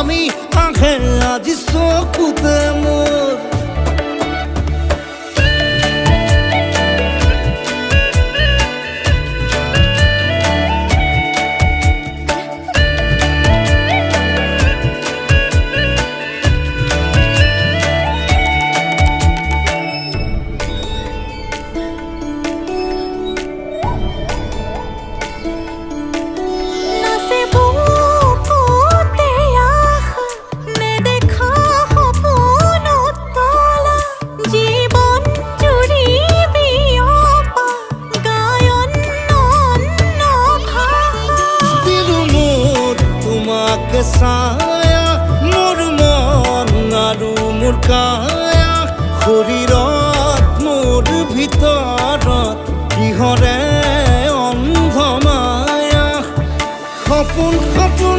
আমি আহে আজি চকুতে মোৰ ছায়া মোৰ মন আৰু মোৰ কায়া শৰীৰত মোৰ ভিতৰত কিহৰে অন্ধ মায়া সপোন সপোন